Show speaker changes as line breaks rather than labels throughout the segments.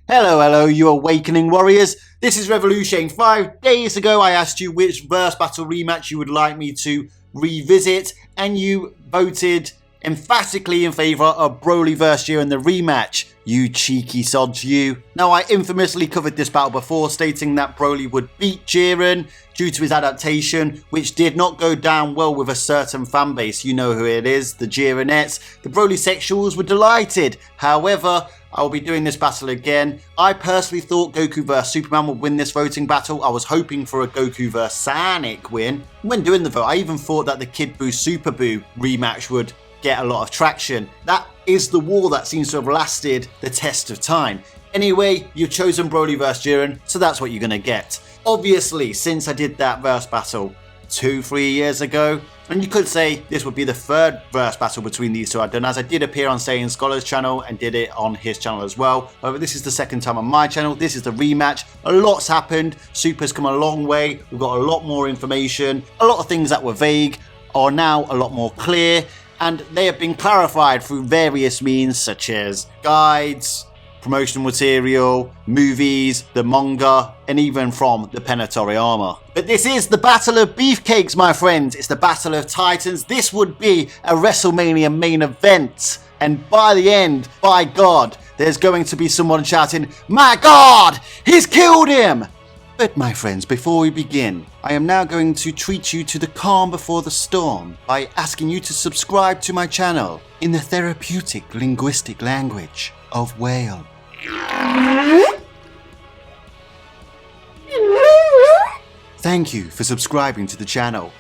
Hello, you Awakening Warriors. This is Revolution. 5 days ago, I asked you which verse battle rematch you would like me to revisit, and you voted emphatically in favour of Broly vs Jiren, the rematch. You cheeky sods, you. Now, I infamously covered this battle before, stating that Broly would beat Jiren due to his adaptation, which did not go down well with a certain fan base. You know who it is, the Jirenettes. The Broly sexuals were delighted. However, I'll be doing this battle again. I personally thought Goku vs Superman would win this voting battle. I was hoping for a Goku vs Sonic win. When doing the vote, I even thought that the Kid Buu Super Buu rematch would get a lot of traction. That is the war that seems to have lasted the test of time. Anyway, you've chosen Broly vs Jiren, so that's what you're going to get. Obviously, since I did that verse battle 2-3 years ago, and you could say this would be the third verse battle between these two I've done, as I did appear on Saiyan Scholar's channel and did it on his channel as well. However, this is the second time on my channel. This is the rematch. A lot's happened. Super's come a long way. We've got a lot more information. A lot of things that were vague are now a lot more clear, and they have been clarified through various means such as guides, promotional material, movies, the manga, and even from the Penitentiary Armor. But this is the Battle of Beefcakes, my friends. It's the Battle of Titans. This would be a WrestleMania main event. And by the end, by God, there's going to be someone shouting, "My God, he's killed him!" But my friends, before we begin, I am now going to treat you to the calm before the storm by asking you to subscribe to my channel in the therapeutic linguistic language of whale. Thank you for subscribing to the channel.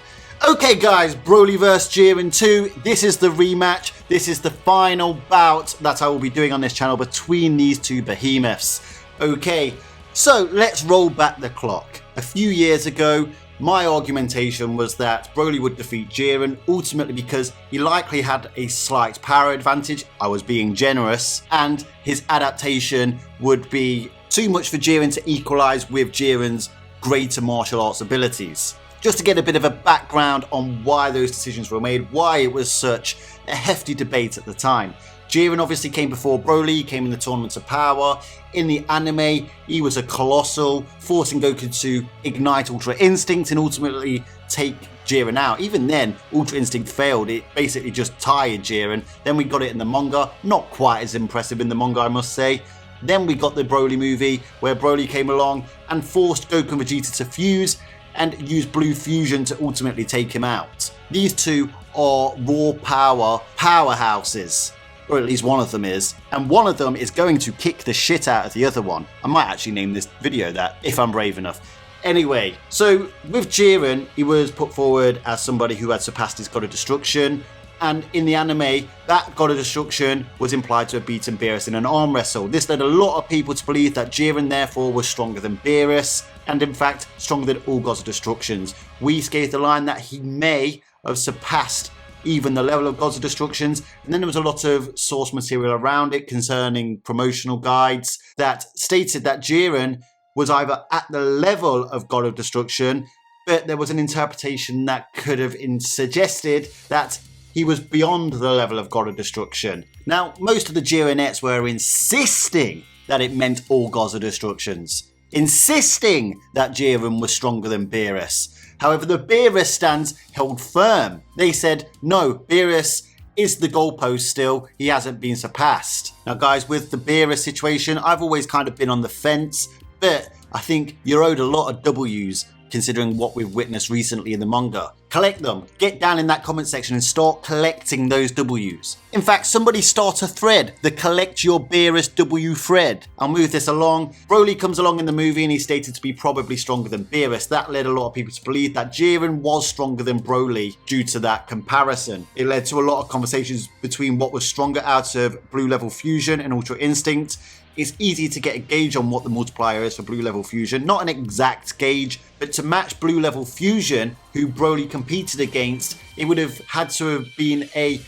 Okay guys, Broly vs Jiren 2, this is the rematch. This is the final bout that I will be doing on this channel between these two behemoths. Okay, so let's roll back the clock. A few years ago, my argumentation was that Broly would defeat Jiren, ultimately because he likely had a slight power advantage. I was being generous, and his adaptation would be too much for Jiren to equalise with Jiren's greater martial arts abilities. Just to get a bit of a background on why those decisions were made, why it was such a hefty debate at the time. Jiren obviously came before Broly, he came in the Tournaments of Power. In the anime, he was a colossal, forcing Goku to ignite Ultra Instinct and ultimately take Jiren out. Even then, Ultra Instinct failed. It basically just tired Jiren. Then we got it in the manga. Not quite as impressive in the manga, I must say. Then we got the Broly movie, where Broly came along and forced Goku and Vegeta to fuse and use Blue Fusion to ultimately take him out. These two are raw power powerhouses. Or at least one of them is, and one of them is going to kick the shit out of the other one. I might actually name this video that, if I'm brave enough. Anyway, so with Jiren, he was put forward as somebody who had surpassed his God of Destruction, and in the anime, that God of Destruction was implied to have beaten Beerus in an arm wrestle. This led a lot of people to believe that Jiren therefore was stronger than Beerus, and in fact, stronger than all Gods of Destructions. We skated the line that he may have surpassed even the level of Gods of Destructions, and then there was a lot of source material around it concerning promotional guides that stated that Jiren was either at the level of God of Destruction, but there was an interpretation that could have suggested that he was beyond the level of God of Destruction. Now, most of the Jirenettes were insisting that it meant all Gods of Destructions, insisting that Jiren was stronger than Beerus. However, the Beerus stands held firm. They said, no, Beerus is the goalpost still. He hasn't been surpassed. Now, guys, with the Beerus situation, I've always kind of been on the fence, but I think you're owed a lot of W's considering what we've witnessed recently in the manga. Collect them. Get down in that comment section and start collecting those W's. In fact, somebody start a thread, the Collect Your Beerus W thread. I'll move this along. Broly comes along in the movie and he's stated to be probably stronger than Beerus. That led a lot of people to believe that Jiren was stronger than Broly due to that comparison. It led to a lot of conversations between what was stronger out of Blue Level Fusion and Ultra Instinct. It's easy to get a gauge on what the multiplier is for Blue Level Fusion. Not an exact gauge, but to match Blue Level Fusion, who Broly competed against, it would have had to have been a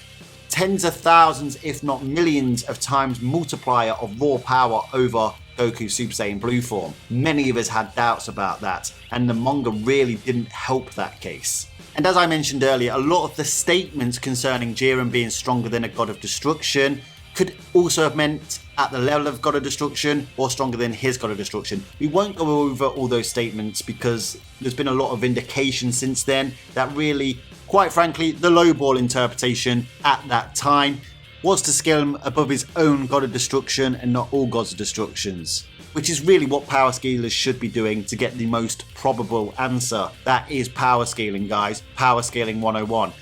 tens of thousands, if not millions of times multiplier of raw power over Goku Super Saiyan Blue form. Many of us had doubts about that, and the manga really didn't help that case. And as I mentioned earlier, a lot of the statements concerning Jiren being stronger than a God of Destruction could also have meant at the level of God of Destruction or stronger than his God of Destruction. We won't go over all those statements because there's been a lot of indication since then that really, quite frankly, the lowball interpretation at that time was to scale him above his own God of Destruction and not all Gods of Destructions, which is really what power scalers should be doing to get the most probable answer. That is power scaling, guys. Power scaling 101.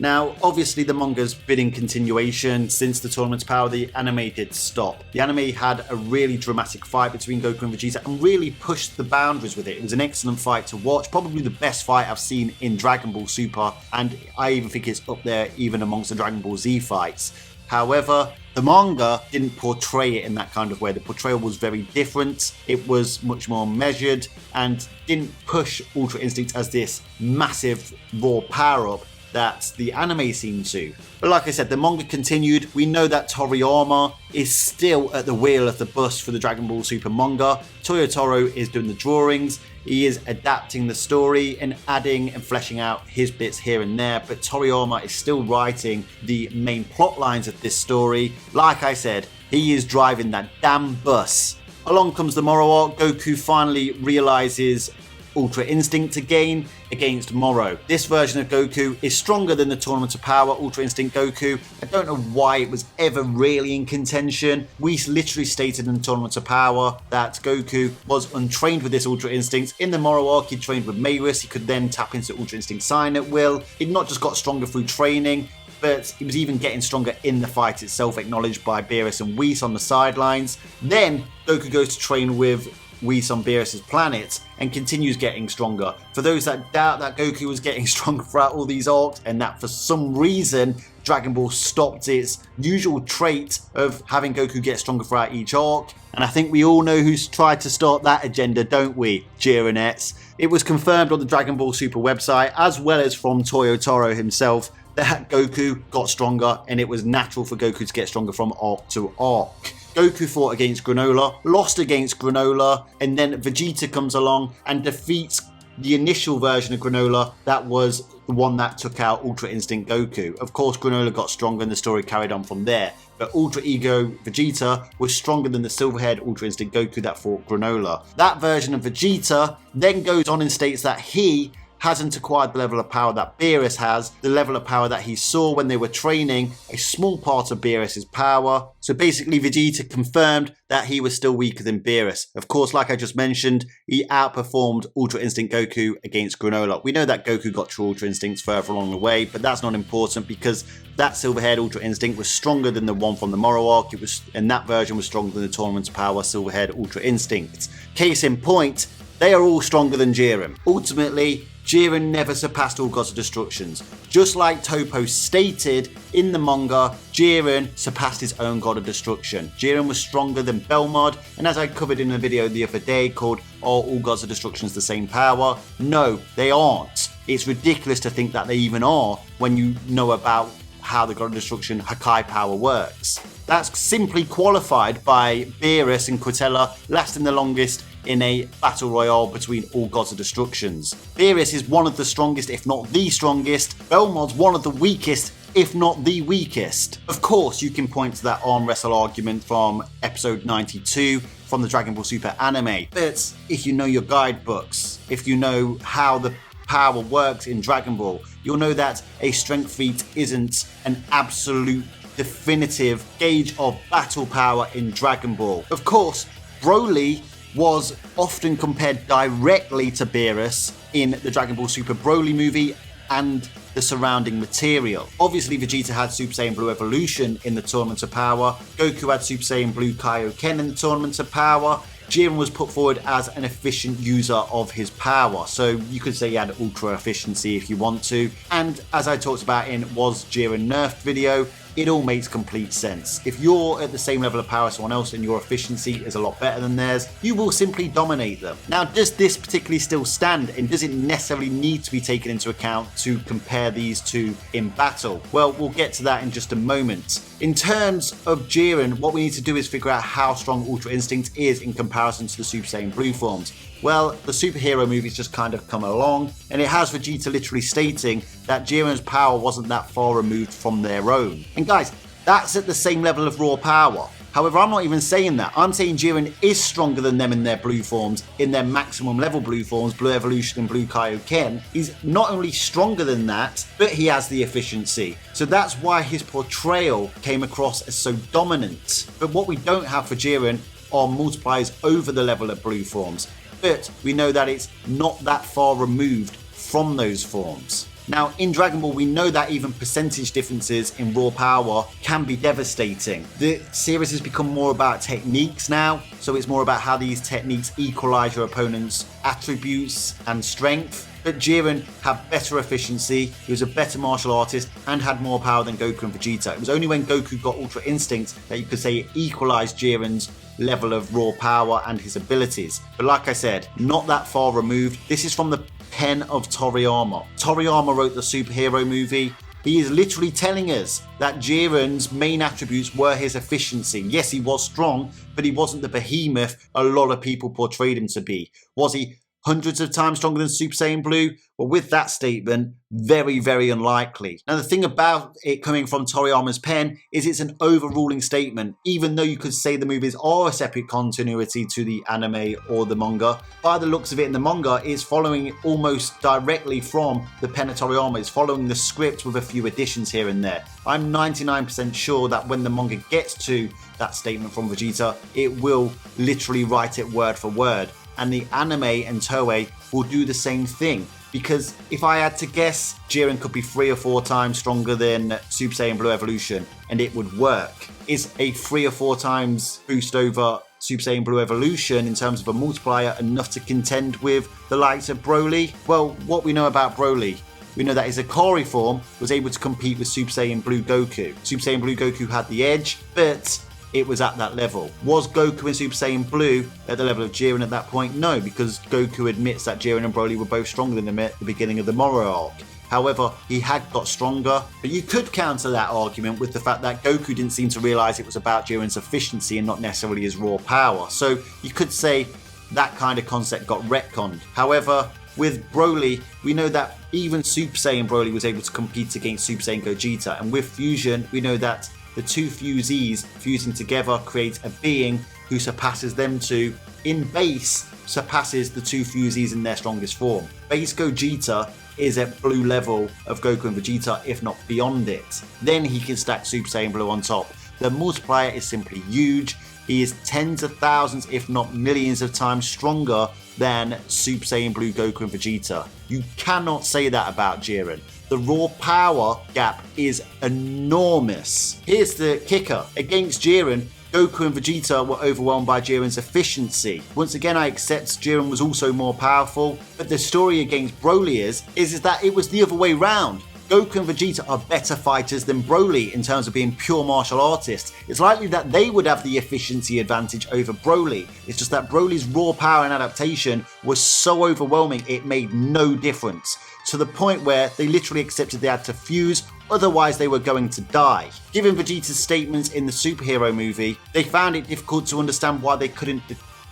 Now, obviously the manga's been in continuation since the Tournament's Power. The anime did stop. The anime had a really dramatic fight between Goku and Vegeta and really pushed the boundaries with it. It was an excellent fight to watch, probably the best fight I've seen in Dragon Ball Super, and I even think it's up there even amongst the Dragon Ball Z fights. However, the manga didn't portray it in that kind of way. The portrayal was very different. It was much more measured and didn't push Ultra Instinct as this massive raw power-up that the anime seemed to. But like I said, the manga continued. We know that Toriyama is still at the wheel of the bus for the Dragon Ball Super manga. Toyotaro is doing the drawings. He is adapting the story and adding and fleshing out his bits here and there, but Toriyama is still writing the main plot lines of this story. Like I said, he is driving that damn bus. Along comes the Moro arc. Goku finally realizes Ultra Instinct again against Moro. This version of Goku is stronger than the Tournament of Power Ultra Instinct Goku. I don't know why it was ever really in contention. We literally stated in the Tournament of Power that Goku was untrained with this Ultra Instinct. In the Moro arc, he trained with Mayris. He could then tap into Ultra Instinct Sign at will. It not just got stronger through training, but he was even getting stronger in the fight itself, acknowledged by Beerus and Whis on the sidelines. Then Goku goes to train with Whis on Beerus' planet and continues getting stronger. For those that doubt that Goku was getting stronger throughout all these arcs and that for some reason Dragon Ball stopped its usual trait of having Goku get stronger throughout each arc, and I think we all know who's tried to start that agenda, don't we, Jirenettes? It was confirmed on the Dragon Ball Super website as well as from Toyotaro himself that Goku got stronger and it was natural for Goku to get stronger from arc to arc. Goku fought against Granola, lost against Granola, and then Vegeta comes along and defeats the initial version of Granola that was the one that took out Ultra Instinct Goku. Of course, Granola got stronger and the story carried on from there, but Ultra Ego Vegeta was stronger than the silver-haired Ultra Instinct Goku that fought Granola. That version of Vegeta then goes on and states that he hasn't acquired the level of power that Beerus has, the level of power that he saw when they were training, a small part of Beerus' power. So basically Vegeta confirmed that he was still weaker than Beerus. Of course, like I just mentioned, he outperformed Ultra Instinct Goku against Granola. We know that Goku got true Ultra Instincts further along the way, but that's not important because that silver-haired Ultra Instinct was stronger than the one from the Moro arc. And that version was stronger than the Tournament's Power silver-haired Ultra Instinct. Case in point, they are all stronger than Jiren. Ultimately, Jiren never surpassed all Gods of Destructions. Just like Topo stated in the manga, Jiren surpassed his own God of Destruction. Jiren was stronger than Belmod, and as I covered in a video the other day called Are All Gods of Destructions the Same Power? No, they aren't. It's ridiculous to think that they even are when you know about how the God of Destruction Hakai power works. That's simply qualified by Beerus and Quintella lasting the longest in a battle royale between all Gods of Destructions. Beerus is one of the strongest, if not the strongest. Belmod's one of the weakest, if not the weakest. Of course, you can point to that arm wrestle argument from episode 92 from the Dragon Ball Super anime, but if you know your guidebooks, if you know how the power works in Dragon Ball, you'll know that a strength feat isn't an absolute definitive gauge of battle power in Dragon Ball. Of course, Broly was often compared directly to Beerus in the Dragon Ball Super Broly movie and the surrounding material. Obviously, Vegeta had Super Saiyan Blue Evolution in the Tournament of Power. Goku had Super Saiyan Blue Kaioken in the Tournament of Power. Jiren was put forward as an efficient user of his power. So you could say he had ultra efficiency if you want to. And as I talked about in Was Jiren Nerfed video, it all makes complete sense. If you're at the same level of power as someone else and your efficiency is a lot better than theirs, you will simply dominate them. Now, does this particularly still stand, and does it necessarily need to be taken into account to compare these two in battle? Well, we'll get to that in just a moment. In terms of Jiren, what we need to do is figure out how strong Ultra Instinct is in comparison to the Super Saiyan Blue forms. Well, the superhero movies just kind of come along, and it has Vegeta literally stating that Jiren's power wasn't that far removed from their own. And guys, That's at the same level of raw power. However, I'm not even saying that. I'm saying Jiren is stronger than them in their blue forms, in their maximum level blue forms, Blue Evolution and Blue Kaioken. He's not only stronger than that, but he has the efficiency. So that's why his portrayal came across as so dominant. But what we don't have for Jiren are multipliers over the level of blue forms. But we know that it's not that far removed from those forms. Now, in Dragon Ball, we know that even percentage differences in raw power can be devastating. The series has become more about techniques now, so it's more about how these techniques equalize your opponent's attributes and strength. But Jiren had better efficiency, he was a better martial artist, and had more power than Goku and Vegeta. It was only when Goku got Ultra Instinct that you could say it equalized Jiren's level of raw power and his abilities. But like I said, not that far removed. This is from the pen of Toriyama. Toriyama wrote the superhero movie. He is literally telling us that Jiren's main attributes were his efficiency. Yes, he was strong, but he wasn't the behemoth a lot of people portrayed him to be. Was he hundreds of times stronger than Super Saiyan Blue? Well, with that statement, very, very unlikely. Now, the thing about it coming from Toriyama's pen is it's an overruling statement. Even though you could say the movies are a separate continuity to the anime or the manga, by the looks of it in the manga, it's following almost directly from the pen of Toriyama. It's following the script with a few additions here and there. I'm 99% sure that when the manga gets to that statement from Vegeta, it will literally write it word for word. And the anime and Toei will do the same thing. Because if I had to guess, Jiren could be 3 or 4 times stronger than Super Saiyan Blue Evolution, and it would work. Is a 3 or 4 times boost over Super Saiyan Blue Evolution in terms of a multiplier enough to contend with the likes of Broly? Well, what we know about Broly, we know that his Akari form was able to compete with Super Saiyan Blue Goku. Super Saiyan Blue Goku had the edge, but it was at that level. Was Goku and Super Saiyan Blue at the level of Jiren at that point? No, because Goku admits that Jiren and Broly were both stronger than him at the beginning of the Moro arc. However, he had got stronger. But you could counter that argument with the fact that Goku didn't seem to realise it was about Jiren's efficiency and not necessarily his raw power. So you could say that kind of concept got retconned. However, with Broly, we know that even Super Saiyan Broly was able to compete against Super Saiyan Gogeta. And with fusion, we know that the two fusees fusing together create a being who surpasses them two, in base, surpasses the two fusees in their strongest form. Base Gogeta is at blue level of Goku and Vegeta, if not beyond it. Then he can stack Super Saiyan Blue on top. The multiplier is simply huge. He is tens of thousands, if not millions of times stronger than Super Saiyan Blue Goku and Vegeta. You cannot say that about Jiren. The raw power gap is enormous. Here's the kicker. Against Jiren, Goku and Vegeta were overwhelmed by Jiren's efficiency. Once again, I accept Jiren was also more powerful, but the story against Broly is that it was the other way round. Goku and Vegeta are better fighters than Broly in terms of being pure martial artists. It's likely that they would have the efficiency advantage over Broly. It's just that Broly's raw power and adaptation was so overwhelming it made no difference, to the point where they literally accepted they had to fuse, otherwise they were going to die. Given Vegeta's statements in the superhero movie, they found it difficult to understand why they couldn't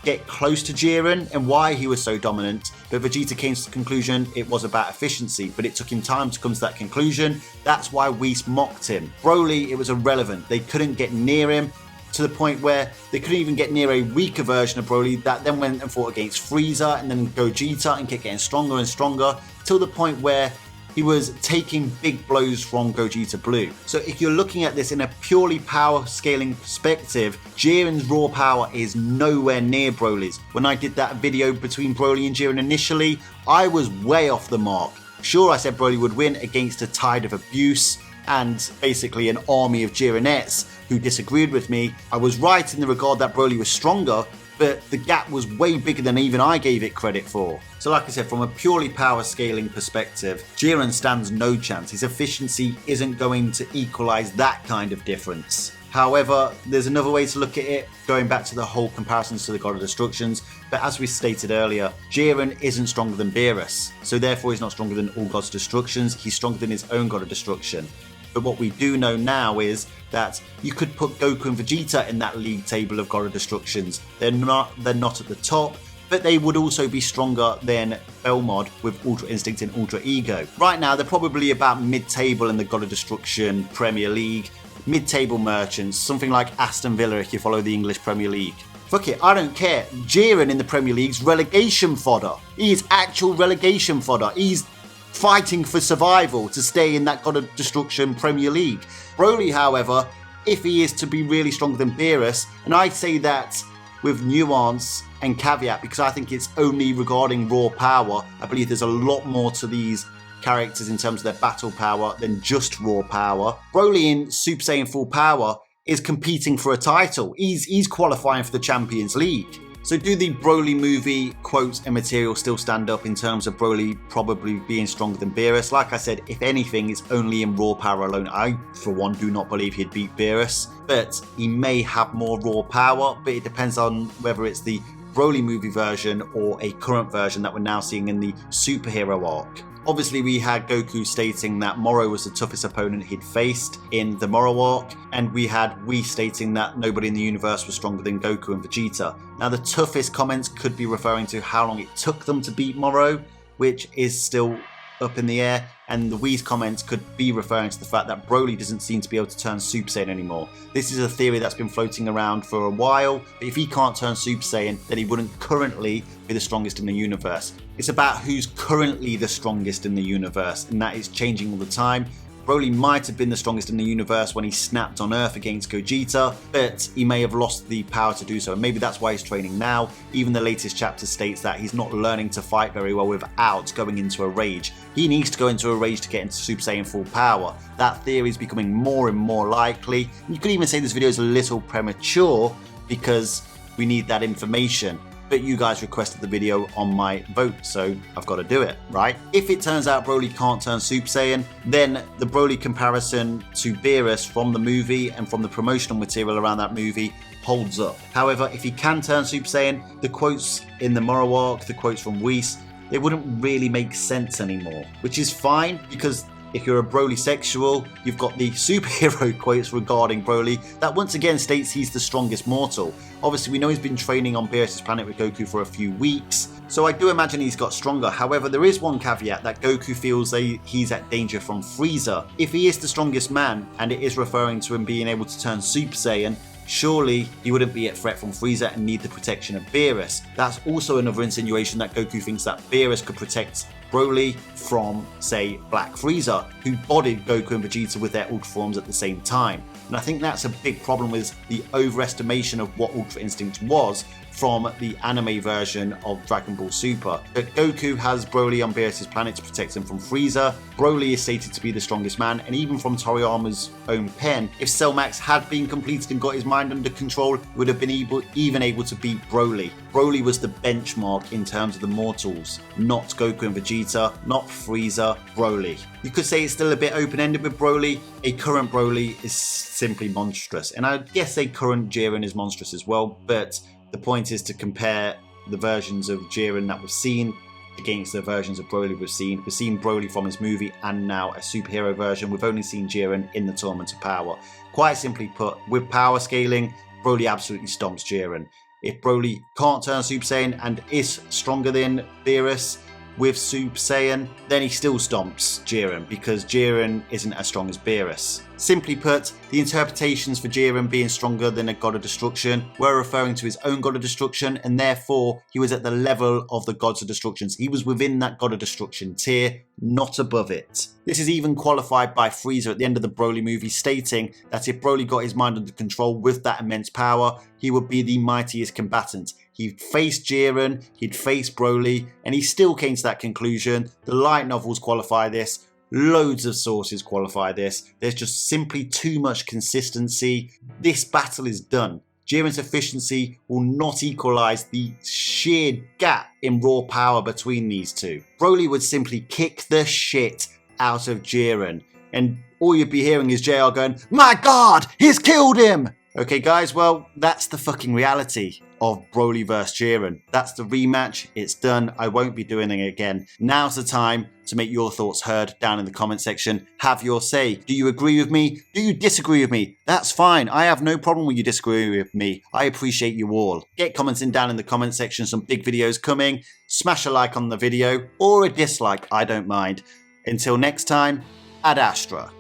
get close to Jiren and why he was so dominant, but Vegeta came to the conclusion it was about efficiency, but it took him time to come to that conclusion. That's why Whis mocked him. Broly, it was irrelevant. They couldn't get near him, to the point where they couldn't even get near a weaker version of Broly that then went and fought against Frieza and then Gogeta and kept getting stronger and stronger, till the point where he was taking big blows from Gogeta Blue. So if you're looking at this in a purely power scaling perspective, Jiren's raw power is nowhere near Broly's. When I did that video between Broly and Jiren initially, I was way off the mark. Sure, I said Broly would win against a tide of abuse and basically an army of Jirenettes who disagreed with me. I was right in the regard that Broly was stronger, but the gap was way bigger than even I gave it credit for. So like I said, from a purely power scaling perspective, Jiren stands no chance. His efficiency isn't going to equalize that kind of difference. However, there's another way to look at it, going back to the whole comparisons to the God of Destructions, but as we stated earlier, Jiren isn't stronger than Beerus, so therefore he's not stronger than all Gods of Destructions, he's stronger than his own God of Destruction. But what we do know now is that you could put Goku and Vegeta in that league table of God of Destructions. They're not at the top, but they would also be stronger than Belmod with Ultra Instinct and Ultra Ego. Right now, they're probably about mid-table in the God of Destruction Premier League, mid-table merchants, something like Aston Villa if you follow the English Premier League. Fuck it, I don't care. Jiren in the Premier League's relegation fodder. He is actual relegation fodder. He's fighting for survival to stay in that God of Destruction Premier League. Broly, however, if he is to be really stronger than Beerus, and I say that with nuance and caveat because I think it's only regarding raw power. I believe there's a lot more to these characters in terms of their battle power than just raw power. Broly in Super Saiyan Full Power is competing for a title. He's qualifying for the Champions League. So do the Broly movie quotes and material still stand up in terms of Broly probably being stronger than Beerus? Like I said, if anything, it's only in raw power alone. I, for one, do not believe he'd beat Beerus, but he may have more raw power, but it depends on whether it's the Broly movie version or a current version that we're now seeing in the superhero arc. Obviously, we had Goku stating that Moro was the toughest opponent he'd faced in the Moro arc, and we had Whis stating that nobody in the universe was stronger than Goku and Vegeta. Now, the toughest comments could be referring to how long it took them to beat Moro, which is still up in the air, and the Whis comments could be referring to the fact that Broly doesn't seem to be able to turn Super Saiyan anymore. This is a theory that's been floating around for a while, but if he can't turn Super Saiyan, then he wouldn't currently be the strongest in the universe. It's about who's currently the strongest in the universe, and that is changing all the time. Broly might have been the strongest in the universe when he snapped on Earth against Gogeta, but he may have lost the power to do so, and maybe that's why he's training now. Even the latest chapter states that he's not learning to fight very well without going into a rage. He needs to go into a rage to get into Super Saiyan Full Power. That theory is becoming more and more likely. You could even say this video is a little premature because we need that information. But you guys requested the video on my vote, so I've got to do it, right? If it turns out Broly can't turn Super Saiyan, then the Broly comparison to Beerus from the movie and from the promotional material around that movie holds up. However, if he can turn Super Saiyan, the quotes in the Moro arc, the quotes from Whis, they wouldn't really make sense anymore, which is fine because if you're a Broly sexual, you've got the superhero quotes regarding Broly that once again states he's the strongest mortal. Obviously, we know he's been training on Beerus' planet with Goku for a few weeks, so I do imagine he's got stronger. However, there is one caveat that Goku feels that he's at danger from Frieza. If he is the strongest man, and it is referring to him being able to turn Super Saiyan, surely he wouldn't be at threat from Frieza and need the protection of Beerus. That's also another insinuation that Goku thinks that Beerus could protect Broly from, say, Black Frieza, who bodied Goku and Vegeta with their Ultra forms at the same time. And I think that's a big problem with the overestimation of what Ultra Instinct was from the anime version of Dragon Ball Super. But Goku has Broly on Beerus' planet to protect him from Frieza. Broly is stated to be the strongest man, and even from Toriyama's own pen, if Cell Max had been completed and got his mind under control, he would have been even able to beat Broly. Broly was the benchmark in terms of the mortals, not Goku and Vegeta, not Frieza, Broly. You could say it's still a bit open-ended with Broly. A current Broly is simply monstrous, and I guess a current Jiren is monstrous as well, but the point is to compare the versions of Jiren that we've seen against the versions of Broly we've seen. We've seen Broly from his movie and now a superhero version. We've only seen Jiren in the Tournament of Power. Quite simply put, with power scaling, Broly absolutely stomps Jiren. If Broly can't turn Super Saiyan and is stronger than Beerus with Super Saiyan, then he still stomps Jiren because Jiren isn't as strong as Beerus. Simply put, the interpretations for Jiren being stronger than a God of Destruction were referring to his own God of Destruction, and therefore he was at the level of the Gods of Destruction. He was within that God of Destruction tier, not above it. This is even qualified by Frieza at the end of the Broly movie, stating that if Broly got his mind under control with that immense power, he would be the mightiest combatant. He'd faced Jiren, he'd faced Broly, and he still came to that conclusion. The light novels qualify this. Loads of sources qualify this. There's just simply too much consistency. This battle is done. Jiren's efficiency will not equalize the sheer gap in raw power between these two. Broly would simply kick the shit out of Jiren, and all you'd be hearing is JR going, "My God, he's killed him!" Okay guys, well, that's the fucking reality of Broly vs Jiren. That's the rematch, it's done, I won't be doing it again. Now's the time to make your thoughts heard down in the comment section. Have your say. Do you agree with me? Do you disagree with me? That's fine, I have no problem with you disagreeing with me. I appreciate you all. Get commenting down in the comment section, some big videos coming. Smash a like on the video, or a dislike, I don't mind. Until next time, Ad Astra.